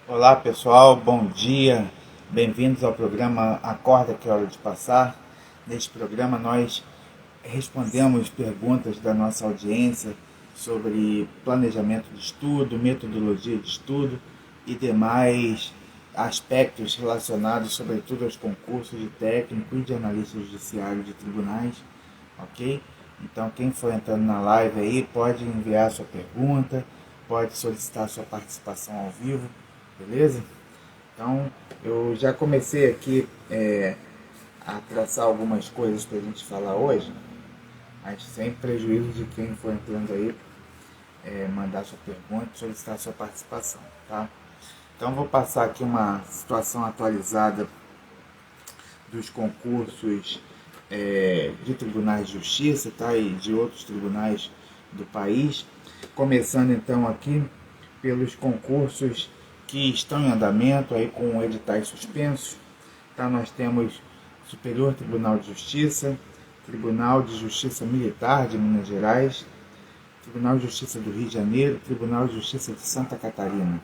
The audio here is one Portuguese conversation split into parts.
Olá pessoal, bom dia, bem-vindos ao programa Acorda que é hora de passar. Neste programa nós respondemos perguntas da nossa audiência sobre planejamento de estudo, metodologia de estudo e demais aspectos relacionados sobretudo aos concursos de técnico e de analista judiciário de tribunais, ok? Então quem for entrando na live aí pode enviar sua pergunta, pode solicitar sua participação ao vivo, beleza? Então eu já comecei aqui a traçar algumas coisas para a gente falar hoje, mas sem prejuízo de quem for entrando aí mandar sua pergunta, solicitar sua participação, tá? Então vou passar aqui uma situação atualizada dos concursos de tribunais de justiça, tá? E de outros tribunais do país, começando então aqui pelos concursos que estão em andamento aí com editais suspensos, tá? Nós temos Superior Tribunal de Justiça, Tribunal de Justiça Militar de Minas Gerais, Tribunal de Justiça do Rio de Janeiro, Tribunal de Justiça de Santa Catarina.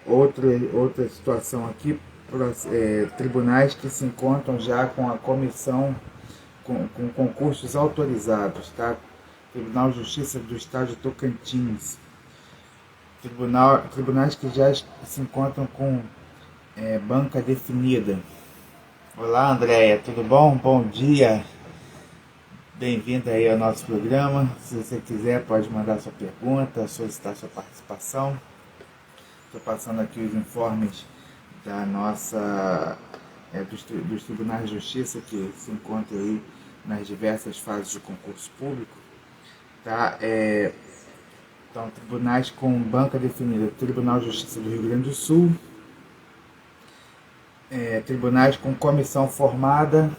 Outra situação aqui, tribunais que se encontram já com a comissão, com concursos autorizados, tá? Tribunal de Justiça do Estado de Tocantins, tribunais que já se encontram com banca definida. Olá Andréia, tudo bom? Bom dia, bem-vinda aí ao nosso programa. Se você quiser pode mandar sua pergunta, solicitar sua participação. Estou passando aqui os informes da nossa dos tribunais de justiça que se encontram aí nas diversas fases de concurso público, tá? Então, tribunais com banca definida: Tribunal de Justiça do Rio Grande do Sul, tribunais com comissão formada,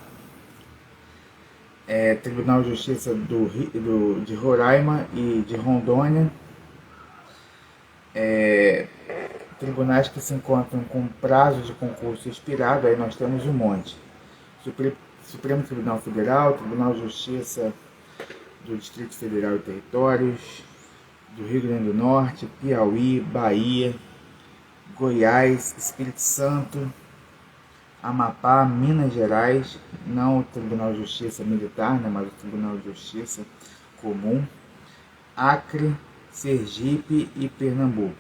Tribunal de Justiça de Roraima e de Rondônia, tribunais que se encontram com prazo de concurso expirado. Aí nós temos um monte: Supremo Tribunal Federal, Tribunal de Justiça do Distrito Federal e Territórios, do Rio Grande do Norte, Piauí, Bahia, Goiás, Espírito Santo, Amapá, Minas Gerais, não o Tribunal de Justiça Militar, né, mas o Tribunal de Justiça Comum, Acre, Sergipe e Pernambuco.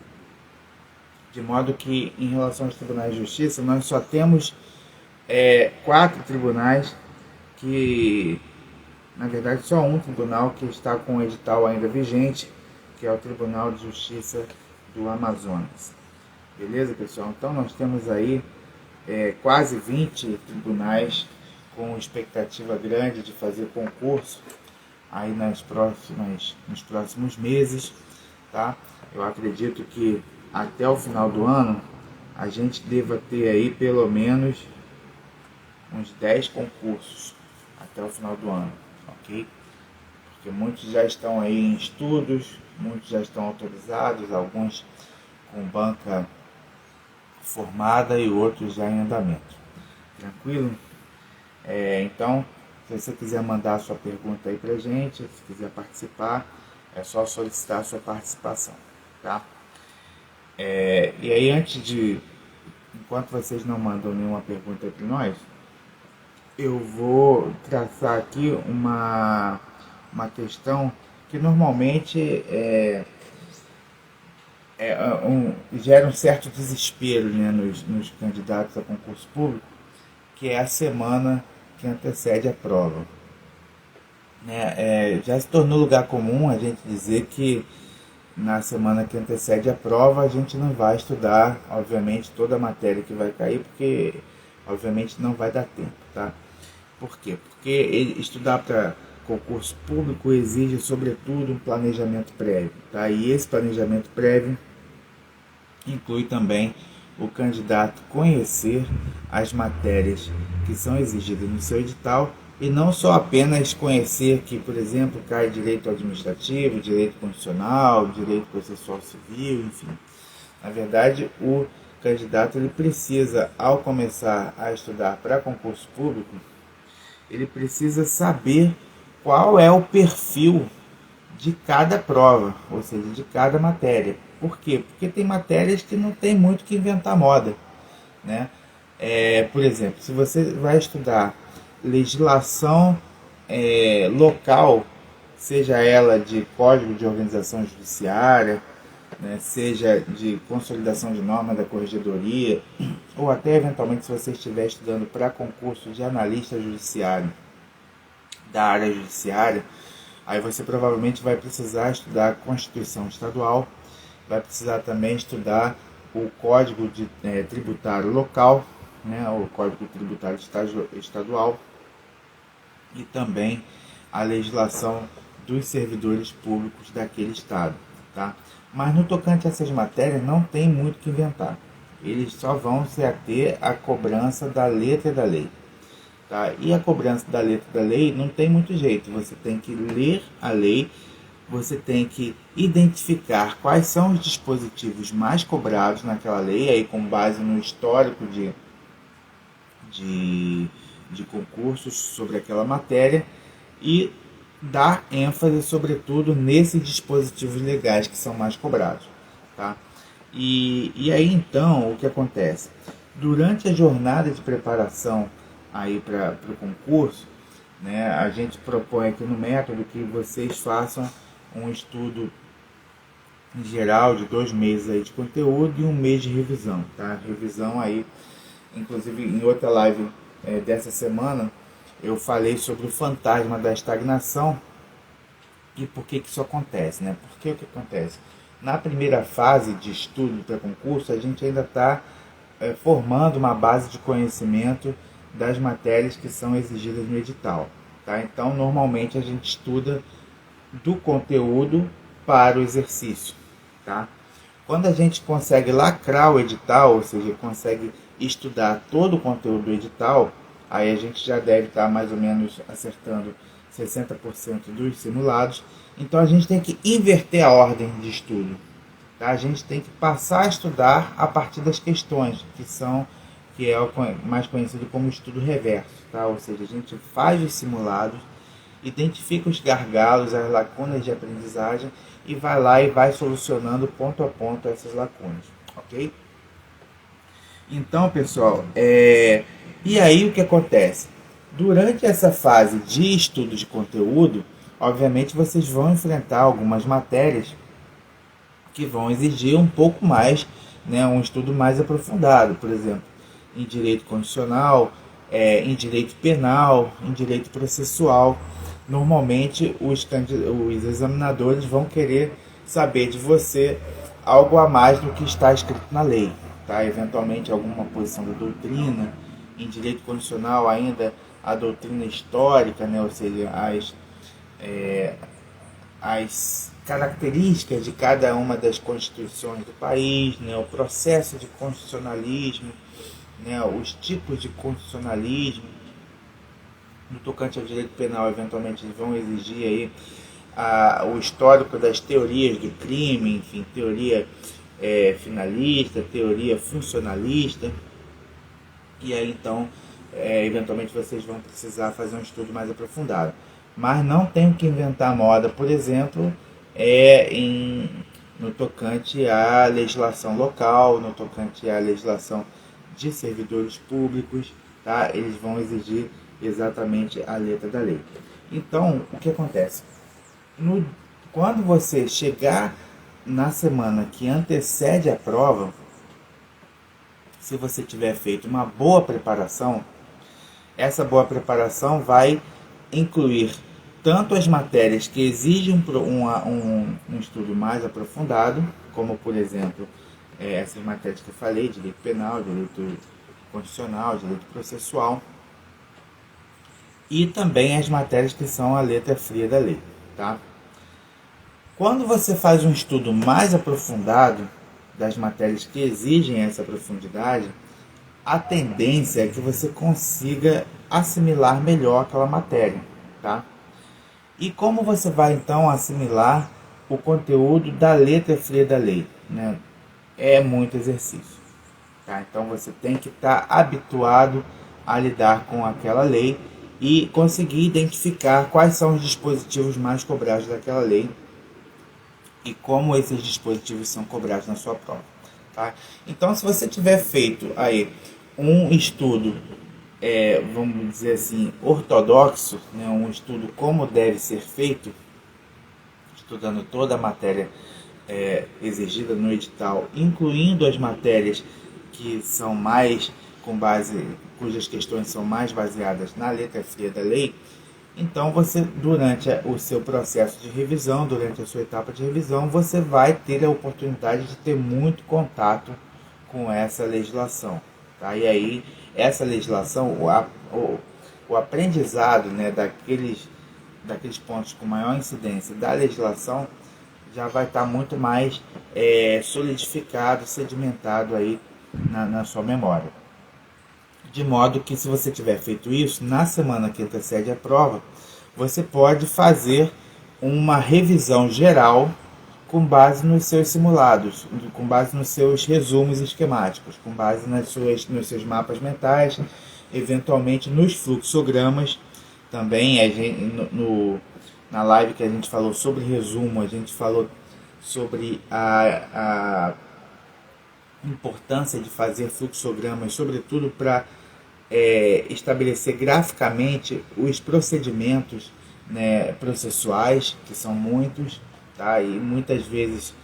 De modo que, em relação aos tribunais de justiça, nós só temos 4 tribunais que, na verdade, só um tribunal que está com o edital ainda vigente, que é o Tribunal de Justiça do Amazonas. Beleza, pessoal? Então, nós temos aí quase 20 tribunais com expectativa grande de fazer concurso aí nos próximos meses, tá? Eu acredito que até o final do ano a gente deva ter aí pelo menos uns 10 concursos até o final do ano, ok? Porque muitos já estão aí em estudos, muitos já estão autorizados, alguns com banca formada e outros já em andamento. Tranquilo? Então, se você quiser mandar a sua pergunta aí pra gente, se quiser participar, é só solicitar a sua participação, tá? E aí, enquanto vocês não mandam nenhuma pergunta para nós, eu vou traçar aqui uma questão que normalmente gera um certo desespero, né, nos candidatos a concurso público, que é a semana que antecede a prova. Já se tornou lugar comum a gente dizer que na semana que antecede a prova a gente não vai estudar, obviamente, toda a matéria que vai cair, porque obviamente não vai dar tempo, tá? Por quê? Porque estudar para concurso público exige, sobretudo, um planejamento prévio, tá? E esse planejamento prévio inclui também o candidato conhecer as matérias que são exigidas no seu edital e não só apenas conhecer que, por exemplo, cai direito administrativo, direito constitucional, direito processual civil, enfim. Na verdade, o candidato ele precisa, ao começar a estudar para concurso público, ele precisa saber qual é o perfil de cada prova, ou seja, de cada matéria. Por quê? Porque tem matérias que não tem muito que inventar moda, né? Por exemplo, se você vai estudar legislação local, seja ela de código de organização judiciária, né, seja de consolidação de norma da corregedoria, ou até eventualmente se você estiver estudando para concurso de analista judiciário da área judiciária, aí você provavelmente vai precisar estudar a Constituição Estadual, vai precisar também estudar o Código Tributário Local, né, o Código Tributário Estadual, e também a legislação dos servidores públicos daquele estado, tá? Mas no tocante a essas matérias não tem muito o que inventar. Eles só vão se ater à cobrança da letra da lei. Tá? E a cobrança da letra da lei não tem muito jeito. Você tem que ler a lei, você tem que identificar quais são os dispositivos mais cobrados naquela lei, aí com base no histórico de concursos sobre aquela matéria, e dar ênfase sobretudo nesses dispositivos legais que são mais cobrados. Tá? E aí então o que acontece? Durante a jornada de preparação aí para o concurso, né, a gente propõe aqui no método que vocês façam um estudo em geral de 2 meses aí de conteúdo e 1 mês de revisão, tá? Revisão aí, inclusive em outra live dessa semana, eu falei sobre o fantasma da estagnação e por que isso acontece, né? Porque o que acontece? Na primeira fase de estudo para concurso, a gente ainda está formando uma base de conhecimento das matérias que são exigidas no edital, tá? Então, normalmente a gente estuda do conteúdo para o exercício, tá? Quando a gente consegue lacrar o edital, ou seja, consegue estudar todo o conteúdo do edital, aí a gente já deve estar mais ou menos acertando 60% dos simulados. Então a gente tem que inverter a ordem de estudo, tá? A gente tem que passar a estudar a partir das questões, que é o mais conhecido como estudo reverso, tá? Ou seja, a gente faz os simulados, identifica os gargalos, as lacunas de aprendizagem e vai lá e vai solucionando ponto a ponto essas lacunas, ok? Então, pessoal, e aí o que acontece? Durante essa fase de estudo de conteúdo, obviamente vocês vão enfrentar algumas matérias que vão exigir um pouco mais, né, um estudo mais aprofundado, por exemplo, em direito constitucional, em direito penal, em direito processual. Normalmente os examinadores vão querer saber de você algo a mais do que está escrito na lei, tá? Eventualmente alguma posição da doutrina, em direito constitucional ainda a doutrina histórica, né? Ou seja, as características de cada uma das constituições do país, né? O processo de constitucionalismo, né? Os tipos de constitucionalismo. No tocante ao direito penal, eventualmente eles vão exigir aí o histórico das teorias do crime, enfim, teoria finalista, teoria funcionalista, e aí então eventualmente vocês vão precisar fazer um estudo mais aprofundado. Mas não tem que inventar moda, por exemplo, no tocante à legislação local, no tocante à legislação de servidores públicos, tá? Eles vão exigir exatamente a letra da lei. Então, o que acontece? Quando você chegar na semana que antecede a prova, se você tiver feito uma boa preparação, essa boa preparação vai incluir tanto as matérias que exigem um estudo mais aprofundado, como por exemplo essas matérias que eu falei, direito penal, direito constitucional, direito processual, e também as matérias que são a letra fria da lei, tá? Quando você faz um estudo mais aprofundado das matérias que exigem essa profundidade, a tendência é que você consiga assimilar melhor aquela matéria, tá? E como você vai então assimilar o conteúdo da letra fria da lei, né? É muito exercício, tá? Então você tem que estar habituado a lidar com aquela lei e conseguir identificar quais são os dispositivos mais cobrados daquela lei e como esses dispositivos são cobrados na sua prova. Tá? Então, se você tiver feito aí um estudo, vamos dizer assim, ortodoxo, né, um estudo como deve ser feito, estudando toda a matéria exigida no edital, incluindo as matérias que são mais com base, cujas questões são mais baseadas na letra fria da lei, então você, durante o seu processo de revisão, durante a sua etapa de revisão, você vai ter a oportunidade de ter muito contato com essa legislação. Tá? E aí, essa legislação, o aprendizado, né, daqueles pontos com maior incidência da legislação já vai estar muito mais solidificado, sedimentado aí na sua memória. De modo que, se você tiver feito isso, na semana que antecede a prova, você pode fazer uma revisão geral com base nos seus simulados, com base nos seus resumos esquemáticos, com base nos seus mapas mentais, eventualmente nos fluxogramas. Também na live que a gente falou sobre resumo, a gente falou sobre a importância de fazer fluxogramas, sobretudo para estabelecer graficamente os procedimentos, né, processuais, que são muitos, tá? E muitas vezes,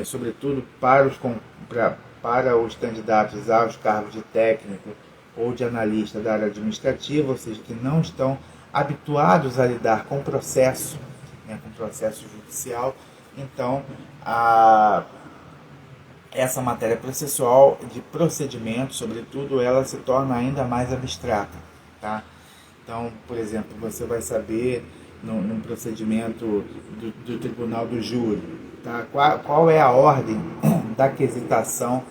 sobretudo para os candidatos aos cargos de técnico ou de analista da área administrativa, ou seja, que não estão habituados a lidar com processo, né, com processo judicial. Então, essa matéria processual de procedimento, sobretudo, ela se torna ainda mais abstrata. Tá? Então, por exemplo, você vai saber num procedimento do tribunal do júri, tá? Qual é a ordem da quesitação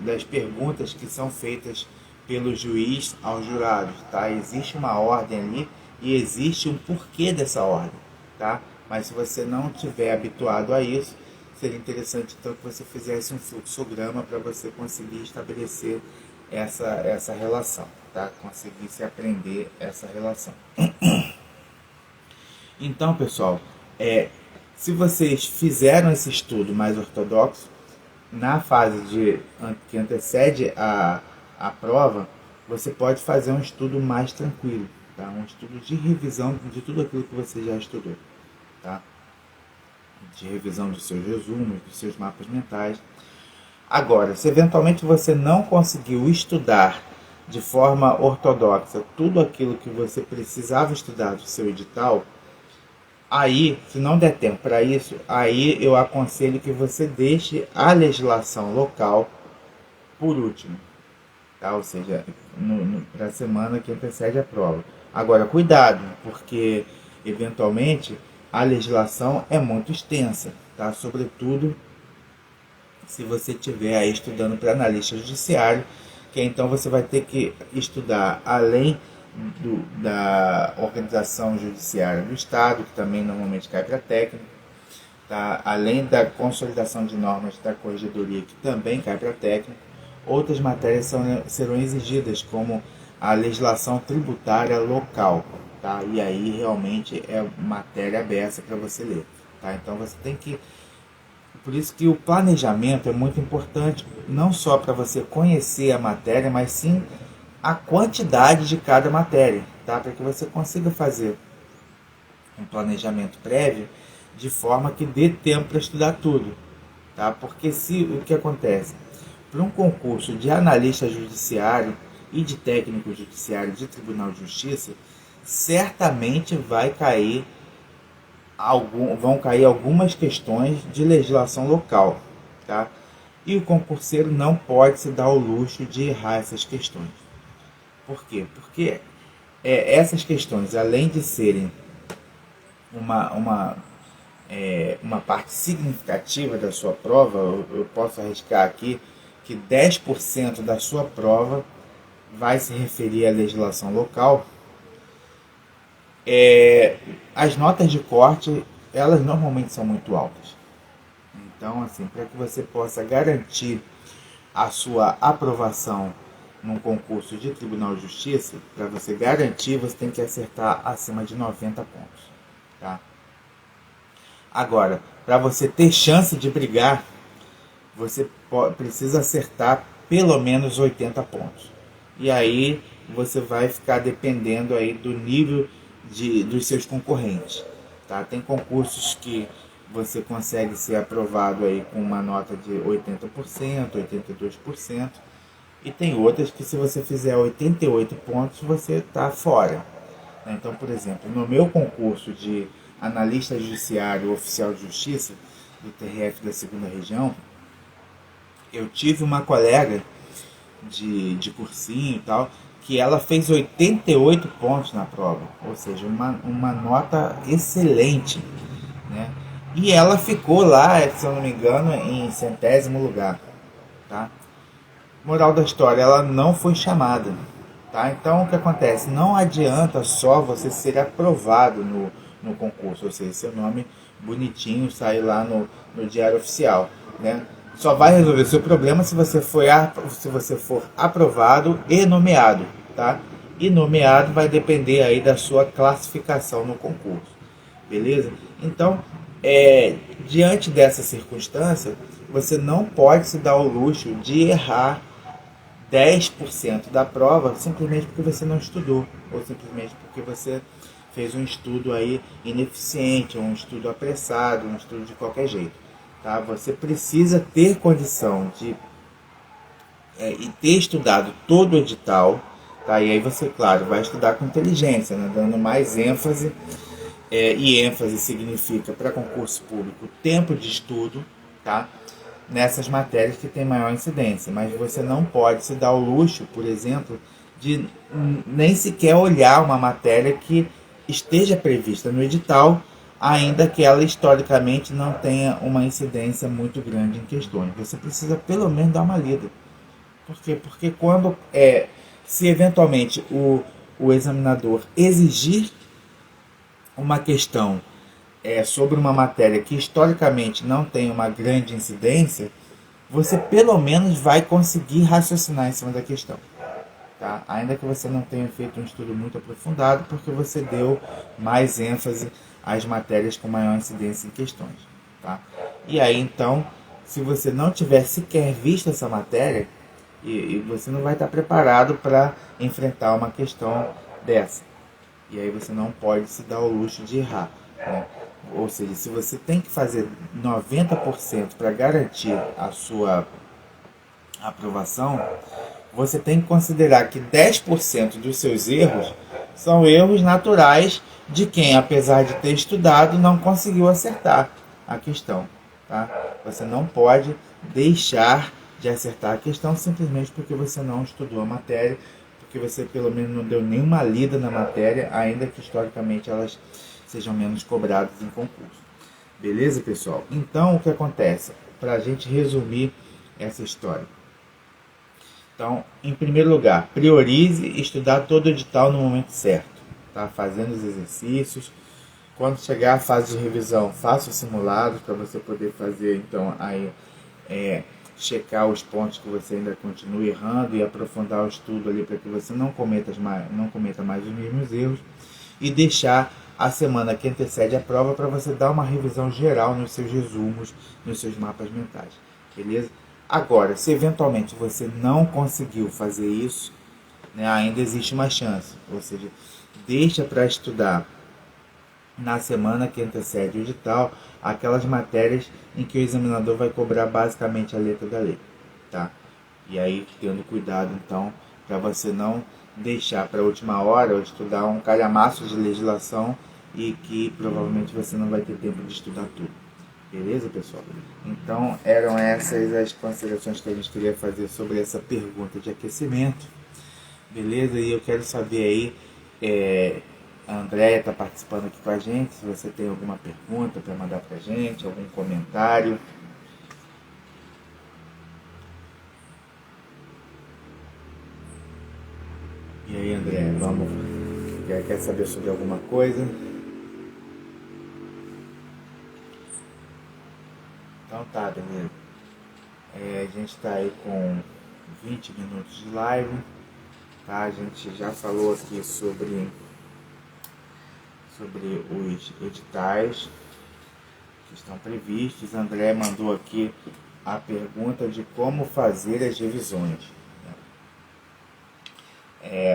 das perguntas que são feitas pelo juiz aos jurados. Tá? Existe uma ordem ali e existe um porquê dessa ordem. Tá? Mas se você não estiver habituado a isso, seria interessante então que você fizesse um fluxograma para você conseguir estabelecer essa relação, tá? Conseguisse aprender essa relação. Então, pessoal, se vocês fizeram esse estudo mais ortodoxo, na fase que antecede a prova, você pode fazer um estudo mais tranquilo, tá? Um estudo de revisão de tudo aquilo que você já estudou, tá? De revisão dos seus resumos, dos seus mapas mentais. Agora, se eventualmente você não conseguiu estudar de forma ortodoxa tudo aquilo que você precisava estudar do seu edital, aí, se não der tempo para isso, aí eu aconselho que você deixe a legislação local por último, tá? Ou seja, para a semana que antecede a prova. Agora, cuidado, porque eventualmente a legislação é muito extensa, tá? Sobretudo se você estiver aí estudando para analista judiciário, que então você vai ter que estudar além da organização judiciária do Estado, que também normalmente cai para técnico, tá? Além da consolidação de normas da corregedoria, que também cai para técnico, outras matérias serão exigidas, como a legislação tributária local. Tá? E aí realmente é matéria aberta para você ler. Tá? Então você tem que... Por isso que o planejamento é muito importante, não só para você conhecer a matéria, mas sim a quantidade de cada matéria, tá? Para que você consiga fazer um planejamento prévio de forma que dê tempo para estudar tudo. Tá? Porque o que acontece? Para um concurso de analista judiciário e de técnico judiciário de Tribunal de Justiça, certamente vão cair algumas questões de legislação local, tá? E o concurseiro não pode se dar ao luxo de errar essas questões. Por quê? Porque essas questões, além de serem uma parte significativa da sua prova, eu posso arriscar aqui que 10% da sua prova vai se referir à legislação local. As notas de corte, elas normalmente são muito altas. Então, assim, para que você possa garantir a sua aprovação num concurso de Tribunal de Justiça, para você garantir, você tem que acertar acima de 90 pontos. Tá? Agora, para você ter chance de brigar, você precisa acertar pelo menos 80 pontos. E aí você vai ficar dependendo aí do nível dos seus concorrentes. Tá? Tem concursos que você consegue ser aprovado aí com uma nota de 80%, 82%. E tem outras que se você fizer 88 pontos, você está fora. Então, por exemplo, no meu concurso de analista judiciário oficial de justiça, do TRF da segunda região, eu tive uma colega de cursinho e tal, que ela fez 88 pontos na prova, ou seja, uma nota excelente, né? E ela ficou lá, se eu não me engano, em centésimo lugar, tá? Moral da história, ela não foi chamada, tá? Então o que acontece? Não adianta só você ser aprovado no concurso, ou seja, seu nome bonitinho sair lá no diário oficial, né? Só vai resolver seu problema se você for aprovado e nomeado, tá? E nomeado vai depender aí da sua classificação no concurso, beleza? Então, diante dessa circunstância, você não pode se dar o luxo de errar 10% da prova simplesmente porque você não estudou, ou simplesmente porque você fez um estudo aí ineficiente, um estudo apressado, um estudo de qualquer jeito. Tá? Você precisa ter condição de e ter estudado todo o edital, tá? E aí você, claro, vai estudar com inteligência, né? Dando mais ênfase, e ênfase significa para concurso público tempo de estudo, tá? Nessas matérias que tem maior incidência, mas você não pode se dar o luxo, por exemplo, de nem sequer olhar uma matéria que esteja prevista no edital, ainda que ela historicamente não tenha uma incidência muito grande em questões. Você precisa pelo menos dar uma lida. Por quê? Porque quando se eventualmente o examinador exigir uma questão sobre uma matéria que historicamente não tem uma grande incidência, você pelo menos vai conseguir raciocinar em cima da questão. Tá? Ainda que você não tenha feito um estudo muito aprofundado, porque você deu mais ênfase às matérias com maior incidência em questões. Tá? E aí então, se você não tiver sequer visto essa matéria, e você não vai estar preparado para enfrentar uma questão dessa. E aí você não pode se dar o luxo de errar. Né? Ou seja, se você tem que fazer 90% para garantir a sua aprovação, você tem que considerar que 10% dos seus erros são erros naturais de quem, apesar de ter estudado, não conseguiu acertar a questão. Tá? Você não pode deixar de acertar a questão simplesmente porque você não estudou a matéria, porque você pelo menos não deu nenhuma lida na matéria, ainda que historicamente elas sejam menos cobradas em concurso. Beleza, pessoal? Então, o que acontece? Para a gente resumir essa história. Então, em primeiro lugar, priorize estudar todo o edital no momento certo, tá? Fazendo os exercícios. Quando chegar a fase de revisão, faça os simulados para você poder fazer, então, aí, checar os pontos que você ainda continua errando e aprofundar o estudo ali para que você não cometa mais os mesmos erros, e deixar a semana que antecede a prova para você dar uma revisão geral nos seus resumos, nos seus mapas mentais, beleza? Agora, se eventualmente você não conseguiu fazer isso, né, ainda existe uma chance, ou seja, deixa para estudar na semana que antecede o edital aquelas matérias em que o examinador vai cobrar basicamente a letra da lei, tá? E aí tendo cuidado então para você não deixar para a última hora ou estudar um calhamaço de legislação e que provavelmente você não vai ter tempo de estudar tudo. Beleza, pessoal? Então eram essas as considerações que a gente queria fazer sobre essa pergunta de aquecimento. Beleza? E eu quero saber aí, a Andréia está participando aqui com a gente, se você tem alguma pergunta para mandar para a gente, algum comentário. E aí, Andréia, vamos? Quer saber sobre alguma coisa? Então tá, beleza. A gente está aí com 20 minutos de live, tá? A gente já falou aqui sobre os editais que estão previstos. André mandou aqui a pergunta de como fazer as revisões.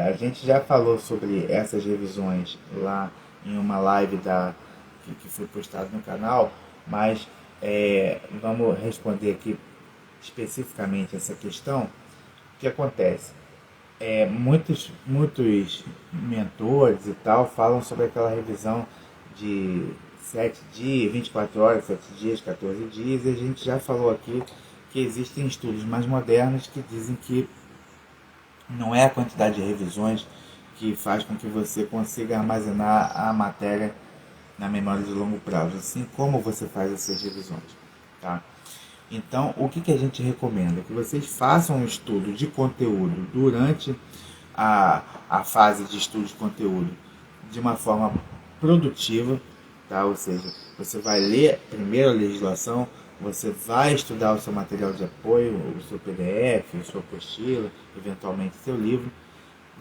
A gente já falou sobre essas revisões lá em uma live que foi postada no canal, mas vamos responder aqui especificamente essa questão. O que acontece? Muitos mentores e tal falam sobre aquela revisão de 7 dias, 24 horas, 7 dias, 14 dias, e a gente já falou aqui que existem estudos mais modernos que dizem que não é a quantidade de revisões que faz com que você consiga armazenar a matéria na memória de longo prazo, assim como você faz essas revisões, tá? Então, o que a gente recomenda? Que vocês façam um estudo de conteúdo durante a fase de estudo de conteúdo de uma forma produtiva, tá? Ou seja, você vai ler primeiro a legislação, você vai estudar o seu material de apoio, o seu PDF, a sua apostila, eventualmente o seu livro,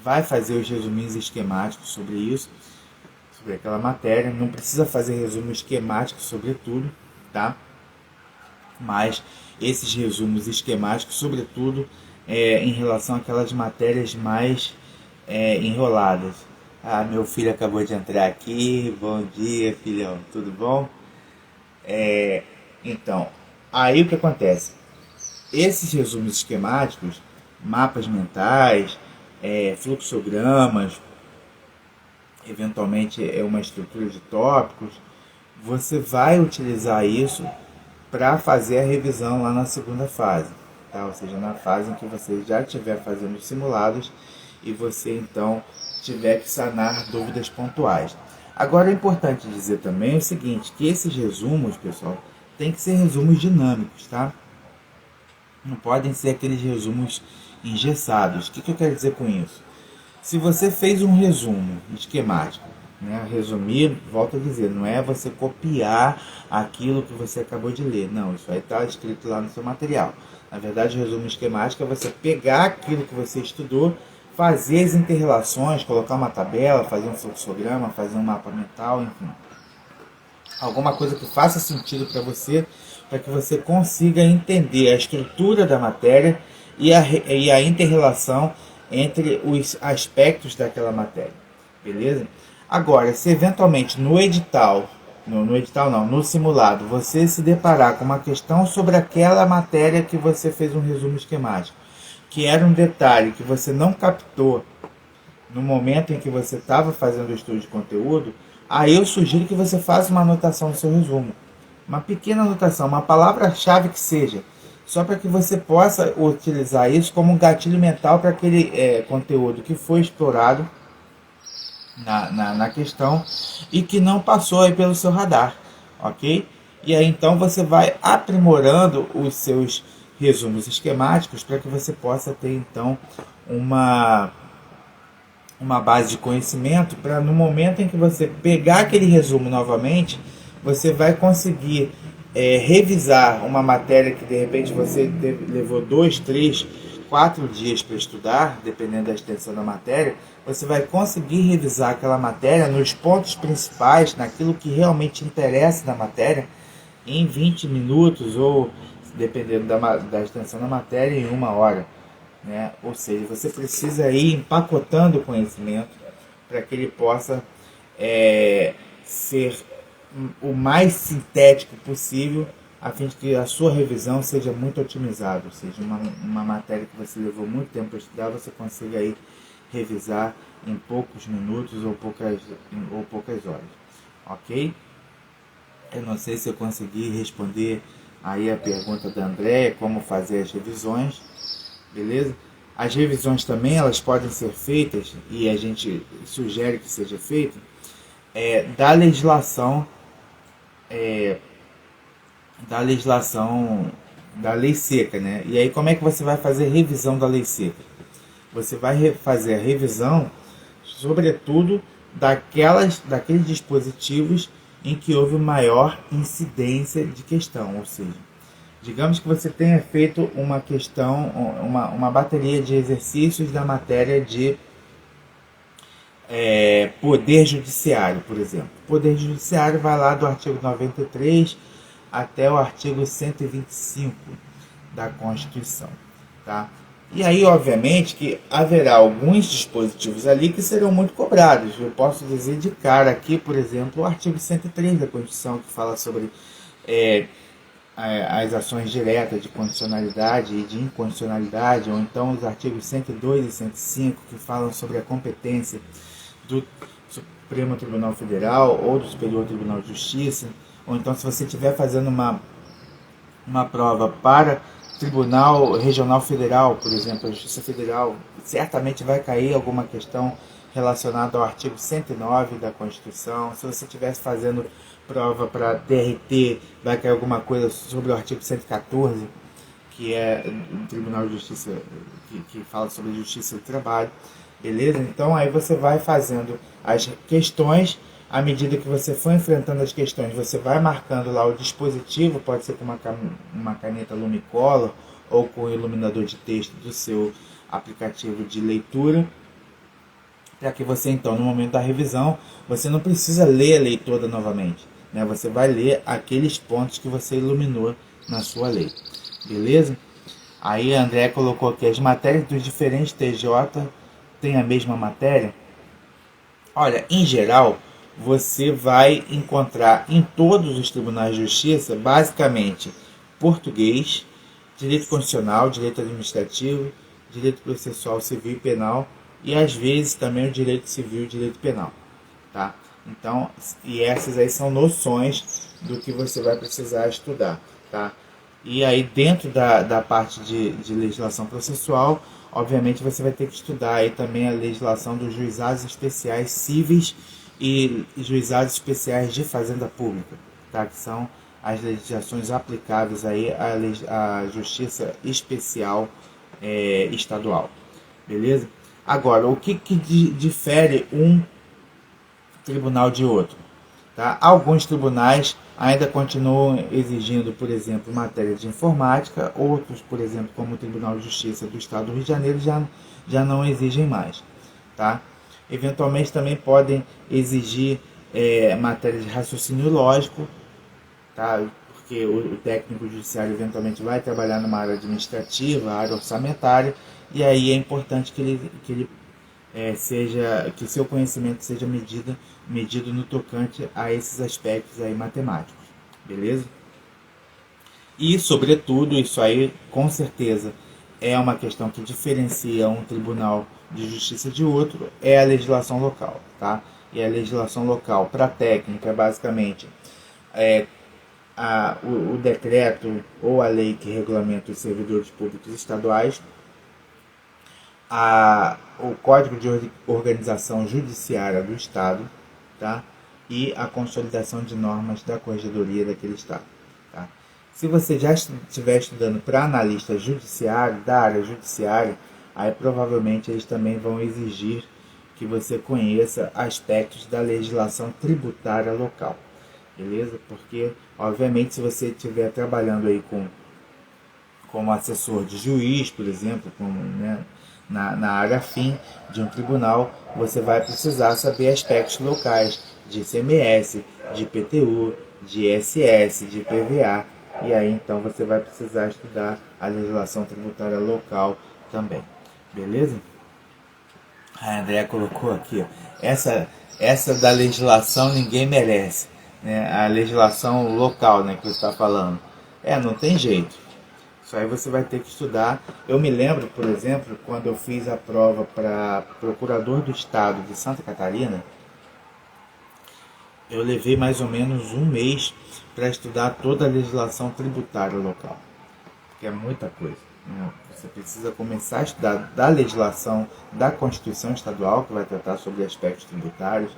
vai fazer os resuminhos esquemáticos sobre isso, sobre aquela matéria. Não precisa fazer resumo esquemático sobre tudo, tá? Mas esses resumos esquemáticos, sobretudo em relação àquelas matérias mais enroladas. Meu filho acabou de entrar aqui. Bom dia, filhão, tudo bom? Então, aí o que acontece? Esses resumos esquemáticos, mapas mentais, fluxogramas, eventualmente uma estrutura de tópicos, você vai utilizar isso para fazer a revisão lá na segunda fase, tá? Ou seja, na fase em que você já estiver fazendo os simulados e você então tiver que sanar dúvidas pontuais. Agora é importante dizer também o seguinte, que esses resumos, pessoal, tem que ser resumos dinâmicos, tá? Não podem ser aqueles resumos engessados. O que eu quero dizer com isso? Se você fez um resumo esquemático, né? Resumir, volto a dizer, não é você copiar aquilo que você acabou de ler. Não, isso aí está escrito lá no seu material. Na verdade, o resumo esquemático é você pegar aquilo que você estudou, fazer as interrelações, colocar uma tabela, fazer um fluxograma, fazer um mapa mental, enfim. Alguma coisa que faça sentido para você, para que você consiga entender a estrutura da matéria e a inter-relação entre os aspectos daquela matéria, beleza? Agora, se eventualmente no edital, no simulado, você se deparar com uma questão sobre aquela matéria que você fez um resumo esquemático, que era um detalhe que você não captou no momento em que você estava fazendo o estudo de conteúdo, aí eu sugiro que você faça uma anotação no seu resumo. Uma pequena anotação, uma palavra-chave que seja, só para que você possa utilizar isso como um gatilho mental para aquele conteúdo que foi explorado na questão e que não passou aí pelo seu radar, ok? E aí então você vai aprimorando os seus resumos esquemáticos para que você possa ter então uma base de conhecimento para no momento em que você pegar aquele resumo novamente, você vai conseguir revisar uma matéria que de repente você levou 2, 3, 4 dias para estudar, dependendo da extensão da matéria, você vai conseguir revisar aquela matéria nos pontos principais, naquilo que realmente interessa da matéria, em 20 minutos ou, dependendo da extensão da matéria, em 1 hora. Né? Ou seja, você precisa ir empacotando o conhecimento para que ele possa ser o mais sintético possível, a fim de que a sua revisão seja muito otimizada, ou seja, uma matéria que você levou muito tempo para estudar, você consiga aí revisar em poucos minutos ou poucas horas, ok? Eu não sei se eu consegui responder aí a pergunta da André, como fazer as revisões, beleza? As revisões também elas podem ser feitas, e a gente sugere que seja feita, da legislação da lei seca, né? E aí como é que você vai fazer revisão da lei seca? Você vai fazer a revisão, sobretudo, daqueles dispositivos em que houve maior incidência de questão, ou seja, digamos que você tenha feito uma questão, uma bateria de exercícios da matéria de poder judiciário, por exemplo. Poder judiciário vai lá do artigo 93 até o artigo 125 da Constituição, tá? E aí, obviamente, que haverá alguns dispositivos ali que serão muito cobrados. Eu posso dizer de cara aqui, por exemplo, o artigo 103 da Constituição, que fala sobre é, as ações diretas de condicionalidade e de incondicionalidade, ou então os artigos 102 e 105, que falam sobre a competência do Supremo Tribunal Federal ou do Superior Tribunal de Justiça, ou então se você estiver fazendo uma prova para Tribunal Regional Federal, por exemplo, a Justiça Federal, certamente vai cair alguma questão relacionada ao artigo 109 da Constituição. Se você estivesse fazendo prova para TRT, vai cair alguma coisa sobre o artigo 114, que é o Tribunal de Justiça, que fala sobre Justiça do Trabalho, beleza? Então aí você vai fazendo as questões, à medida que você for enfrentando as questões, você vai marcando lá o dispositivo, pode ser com uma caneta Lumicolor ou com o iluminador de texto do seu aplicativo de leitura, para que você então, no momento da revisão, você não precisa ler a lei toda novamente, né? Você vai ler aqueles pontos que você iluminou na sua lei, beleza? Aí a André colocou aqui, as matérias dos diferentes TJ têm a mesma matéria? Olha, em geral, você vai encontrar em todos os tribunais de justiça, basicamente, português, direito constitucional, direito administrativo, direito processual civil e penal, e às vezes também o direito civil e o direito penal, tá? Então, e essas aí são noções do que você vai precisar estudar, tá? E aí dentro da parte de legislação processual, obviamente você vai ter que estudar aí também a legislação dos juizados especiais cíveis e juizados especiais de fazenda pública, tá? Que são as legislações aplicáveis aí à justiça especial estadual, beleza? Agora, o que difere um tribunal de outro? Tá? Alguns tribunais ainda continuam exigindo, por exemplo, matéria de informática, outros, por exemplo, como o Tribunal de Justiça do Estado do Rio de Janeiro, já não exigem mais. Tá? Eventualmente também podem exigir matéria de raciocínio lógico, tá? Porque o técnico judiciário eventualmente vai trabalhar numa área administrativa, área orçamentária, e aí é importante que ele que o seu conhecimento seja medido no tocante a esses aspectos aí matemáticos, beleza? E, sobretudo, isso aí, com certeza, é uma questão que diferencia um tribunal de justiça de outro, é a legislação local, tá? E a legislação local, para a técnica, basicamente, o decreto ou a lei que regulamenta os servidores públicos estaduais, o Código de Organização Judiciária do Estado, tá? E a consolidação de normas da Corregedoria daquele Estado. Tá? Se você já estiver estudando para analista judiciário, da área judiciária, aí provavelmente eles também vão exigir que você conheça aspectos da legislação tributária local, beleza? Porque, obviamente, se você estiver trabalhando aí como assessor de juiz, por exemplo, né, na área fim de um tribunal, você vai precisar saber aspectos locais de ICMS, de IPTU, de ISS, de IPVA, e aí então você vai precisar estudar a legislação tributária local também, beleza? A Andrea colocou aqui, ó, essa da legislação ninguém merece, né? A legislação local, né, que você está falando. Não tem jeito. Isso aí você vai ter que estudar. Eu me lembro, por exemplo, quando eu fiz a prova para procurador do estado de Santa Catarina, eu levei mais ou menos um mês para estudar toda a legislação tributária local, que é muita coisa, né? Você precisa começar a estudar da legislação da Constituição Estadual, que vai tratar sobre aspectos tributários.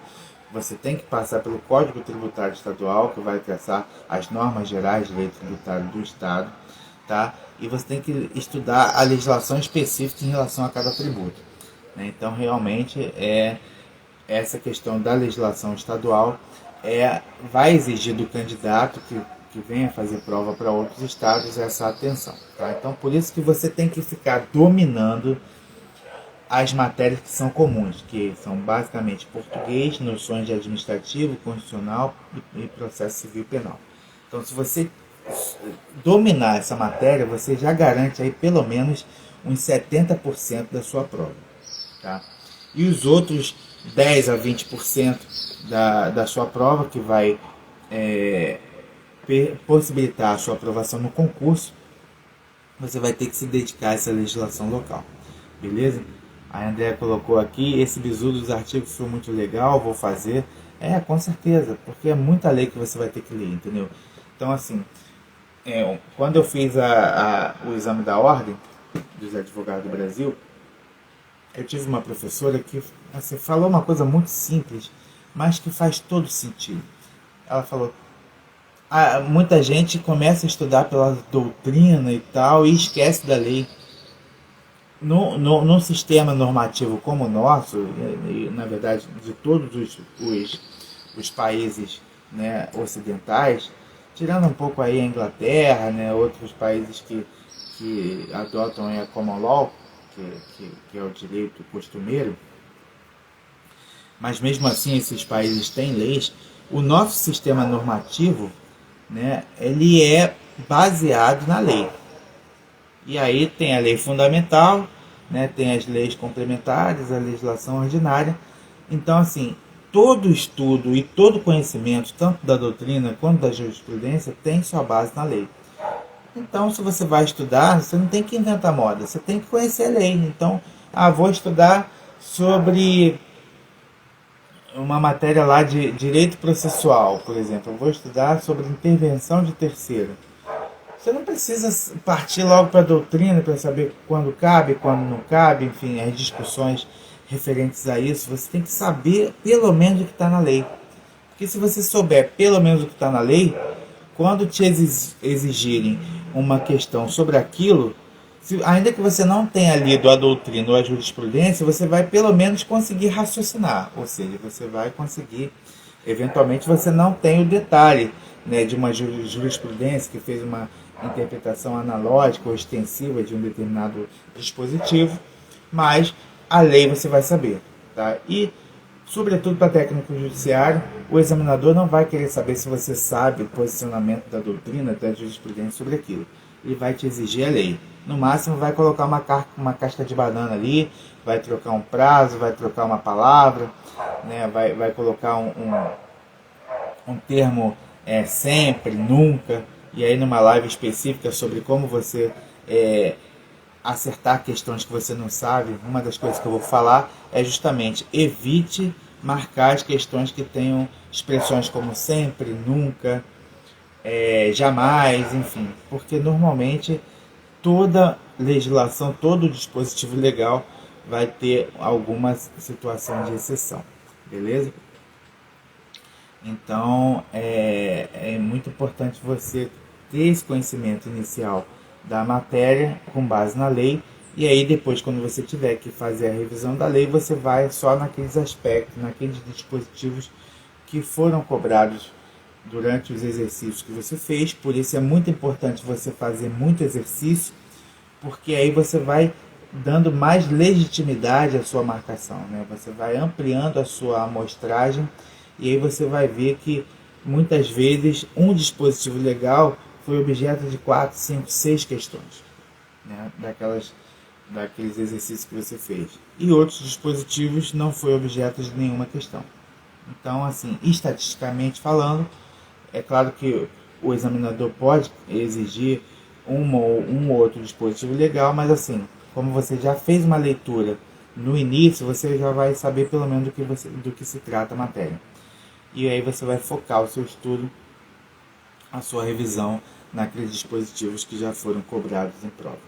Você tem que passar pelo Código Tributário Estadual, que vai traçar as normas gerais de direito tributário do Estado. Tá? E você tem que estudar a legislação específica em relação a cada tributo, né? Então, realmente, essa questão da legislação estadual vai exigir do candidato que venha fazer prova para outros estados essa atenção. Tá? Então, por isso que você tem que ficar dominando as matérias que são comuns, que são basicamente português, noções de administrativo, constitucional e processo civil e penal. Então, se você dominar essa matéria, você já garante aí pelo menos uns 70% da sua prova. Tá? E os outros 10 a 20% da sua prova, que vai possibilitar a sua aprovação no concurso, você vai ter que se dedicar a essa legislação local. Beleza? A Andrea colocou aqui, esse bizu dos artigos foi muito legal, vou fazer. Com certeza, porque é muita lei que você vai ter que ler, entendeu? Então, assim, quando eu fiz o exame da ordem dos advogados do Brasil, eu tive uma professora que assim, falou uma coisa muito simples, mas que faz todo sentido. Ela falou, muita gente começa a estudar pela doutrina e tal e esquece da lei. Num sistema normativo como o nosso, e, na verdade de todos os países, né, ocidentais, tirando um pouco aí a Inglaterra, né, outros países que adotam a common law, que é o direito costumeiro, mas mesmo assim esses países têm leis. O nosso sistema normativo, né, ele é baseado na lei. E aí tem a lei fundamental, né, tem as leis complementares, a legislação ordinária. Então, assim, todo estudo e todo conhecimento, tanto da doutrina quanto da jurisprudência, tem sua base na lei. Então, se você vai estudar, você não tem que inventar moda, você tem que conhecer a lei. Então, vou estudar sobre uma matéria lá de direito processual, por exemplo. Eu vou estudar sobre intervenção de terceiro. Você não precisa partir logo para a doutrina para saber quando cabe, quando não cabe, enfim, as discussões referentes a isso. Você tem que saber pelo menos o que está na lei. Porque se você souber pelo menos o que está na lei, quando te exigirem uma questão sobre aquilo, ainda que você não tenha lido a doutrina ou a jurisprudência, você vai pelo menos conseguir raciocinar. Ou seja, você vai conseguir, eventualmente você não tem o detalhe, né, de uma jurisprudência que fez uma interpretação analógica ou extensiva de um determinado dispositivo, mas a lei você vai saber. Tá? E, sobretudo para técnico judiciário, o examinador não vai querer saber se você sabe o posicionamento da doutrina, da jurisprudência sobre aquilo. Ele vai te exigir a lei. No máximo vai colocar uma casca de banana ali, vai trocar um prazo, vai trocar uma palavra, né? vai colocar um termo sempre, nunca, e aí numa live específica sobre como você acertar questões que você não sabe, uma das coisas que eu vou falar é justamente evite marcar as questões que tenham expressões como sempre, nunca, jamais, enfim, porque normalmente toda legislação, todo dispositivo legal vai ter alguma situação de exceção, beleza? Então é muito importante você ter esse conhecimento inicial da matéria com base na lei, e aí depois, quando você tiver que fazer a revisão da lei, você vai só naqueles aspectos, naqueles dispositivos que foram cobrados durante os exercícios que você fez. Por isso é muito importante você fazer muito exercício, porque aí você vai dando mais legitimidade à sua marcação, né? Você vai ampliando a sua amostragem, e aí você vai ver que muitas vezes um dispositivo legal foi objeto de 4, 5, 6 questões, né? Daqueles exercícios que você fez. E outros dispositivos não foi objeto de nenhuma questão. Então, assim, estatisticamente falando, é claro que o examinador pode exigir um ou outro dispositivo legal, mas assim, como você já fez uma leitura no início, você já vai saber pelo menos do que se trata a matéria. E aí você vai focar o seu estudo, a sua revisão naqueles dispositivos que já foram cobrados em prova.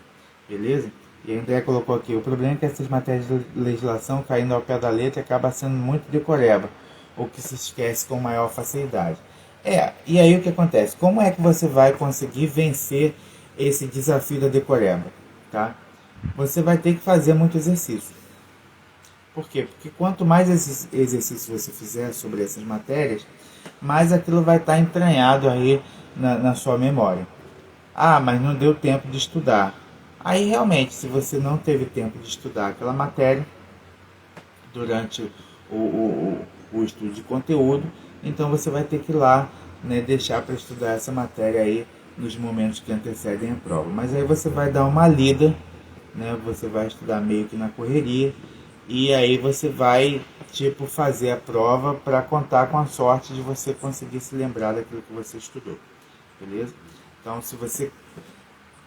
Beleza? E a André colocou aqui, o problema é que essas matérias de legislação, caindo ao pé da letra, acaba sendo muito decoreba, ou que se esquece com maior facilidade. E aí o que acontece? Como é que você vai conseguir vencer esse desafio da decoreba? Tá? Você vai ter que fazer muito exercício. Por quê? Porque quanto mais exercícios você fizer sobre essas matérias, mais aquilo vai estar entranhado aí na sua memória. Mas não deu tempo de estudar. Aí realmente, se você não teve tempo de estudar aquela matéria durante o estudo de conteúdo, então você vai ter que ir lá né, deixar para estudar essa matéria aí nos momentos que antecedem a prova. Mas aí você vai dar uma lida, né, você vai estudar meio que na correria, e aí você vai tipo fazer a prova para contar com a sorte de você conseguir se lembrar daquilo que você estudou, beleza? Então, se você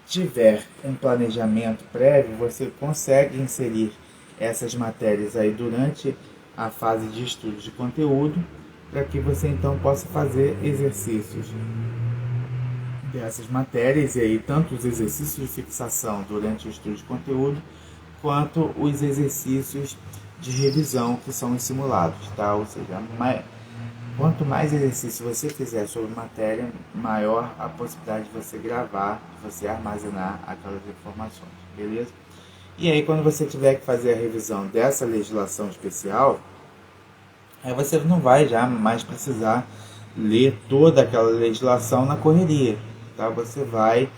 tiver um planejamento prévio, você consegue inserir essas matérias aí durante a fase de estudo de conteúdo, para que você então possa fazer exercícios dessas matérias, e aí tanto os exercícios de fixação durante o estudo de conteúdo, quanto os exercícios de revisão que são os simulados, tá? Ou seja, quanto mais exercício você fizer sobre matéria, maior a possibilidade de você gravar, de você armazenar aquelas informações, beleza? E aí quando você tiver que fazer a revisão dessa legislação especial, aí você não vai já mais precisar ler toda aquela legislação na correria, tá? Você vai,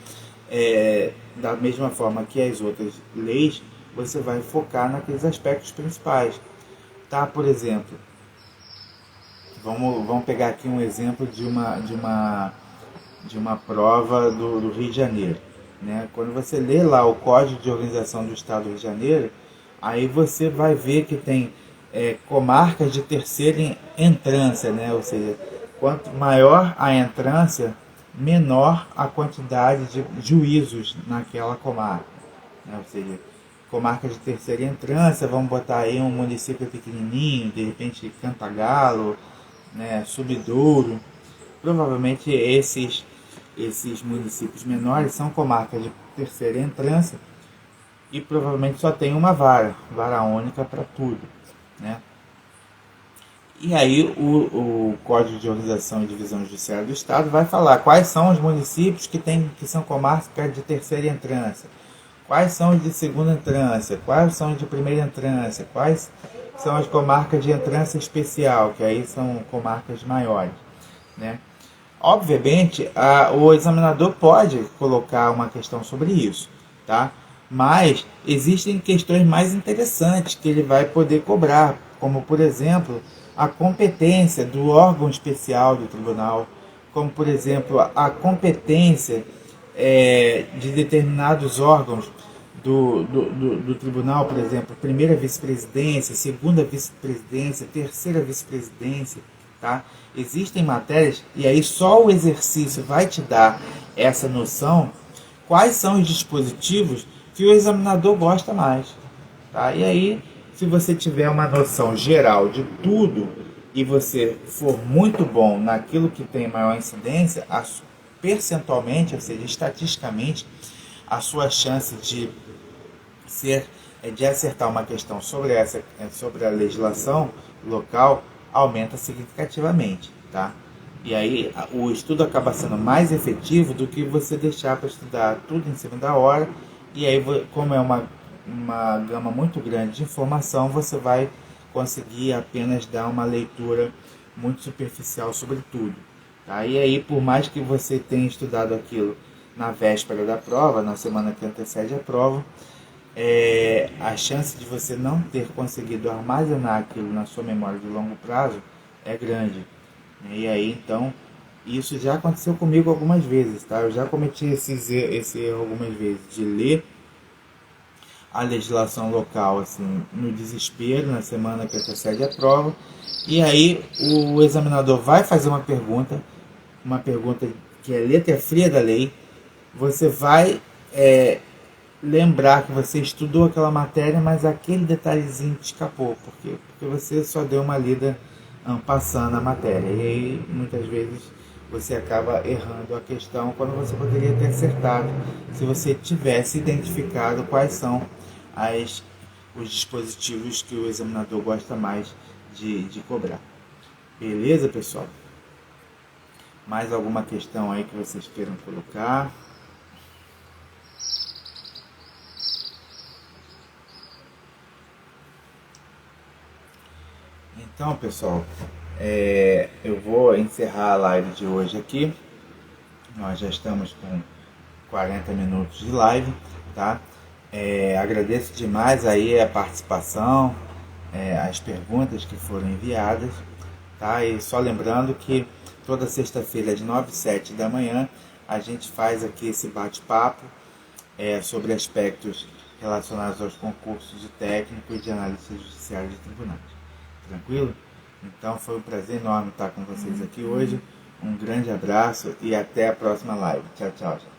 da mesma forma que as outras leis, você vai focar naqueles aspectos principais, tá? Por exemplo, vamos pegar aqui um exemplo de uma prova do Rio de Janeiro, né? Quando você lê lá o Código de Organização do Estado do Rio de Janeiro, aí você vai ver que tem comarcas de terceira entrância, né? Ou seja, quanto maior a entrância, menor a quantidade de juízos naquela comarca, né? Ou seja, comarca de terceira entrância, vamos botar aí um município pequenininho, de repente Cantagalo, né, Subidouro. Provavelmente esses municípios menores são comarcas de terceira entrância e provavelmente só tem uma vara única para tudo, né? E aí o Código de Organização e Divisão Judiciária do Estado vai falar quais são os municípios que são comarcas de terceira entrância, quais são os de segunda entrância, quais são os de primeira entrância, quais são as comarcas de entrância especial, que aí são comarcas maiores, né? Obviamente, o examinador pode colocar uma questão sobre isso, tá? Mas existem questões mais interessantes que ele vai poder cobrar, como por exemplo, a competência do órgão especial do tribunal, como por exemplo, a competência de determinados órgãos do tribunal, por exemplo, primeira vice-presidência, segunda vice-presidência, terceira vice-presidência, tá? Existem matérias, e aí só o exercício vai te dar essa noção, quais são os dispositivos que o examinador gosta mais, tá? E aí, se você tiver uma noção geral de tudo, e você for muito bom naquilo que tem maior incidência, percentualmente, ou seja, estatisticamente, a sua chance de acertar uma questão sobre a legislação local aumenta significativamente, tá? E aí o estudo acaba sendo mais efetivo do que você deixar para estudar tudo em cima da hora, e aí como é uma gama muito grande de informação, você vai conseguir apenas dar uma leitura muito superficial sobre tudo, tá? E aí, por mais que você tenha estudado aquilo na véspera da prova, na semana que antecede a prova, a chance de você não ter conseguido armazenar aquilo na sua memória de longo prazo é grande. E aí, então, isso já aconteceu comigo algumas vezes, tá? Eu já cometi esse erro algumas vezes, de ler a legislação local assim, no desespero, na semana que antecede a prova, e aí o examinador vai fazer uma pergunta que é letra fria da lei, você vai lembrar que você estudou aquela matéria, mas aquele detalhezinho te escapou, porque você só deu uma lida passando a matéria, e aí muitas vezes você acaba errando a questão quando você poderia ter acertado se você tivesse identificado quais são os dispositivos que o examinador gosta mais de cobrar. Beleza, pessoal? Mais alguma questão aí que vocês queiram colocar? Então, pessoal, eu vou encerrar a live de hoje aqui. Nós já estamos com 40 minutos de live, tá? Agradeço demais aí a participação, as perguntas que foram enviadas, tá? E só lembrando que toda sexta-feira, às 9 e 7 da manhã, a gente faz aqui esse bate-papo sobre aspectos relacionados aos concursos de técnico e de analista judiciário de tribunais. Tranquilo? Então foi um prazer enorme estar com vocês aqui hoje. Um grande abraço e até a próxima live. Tchau, tchau, gente.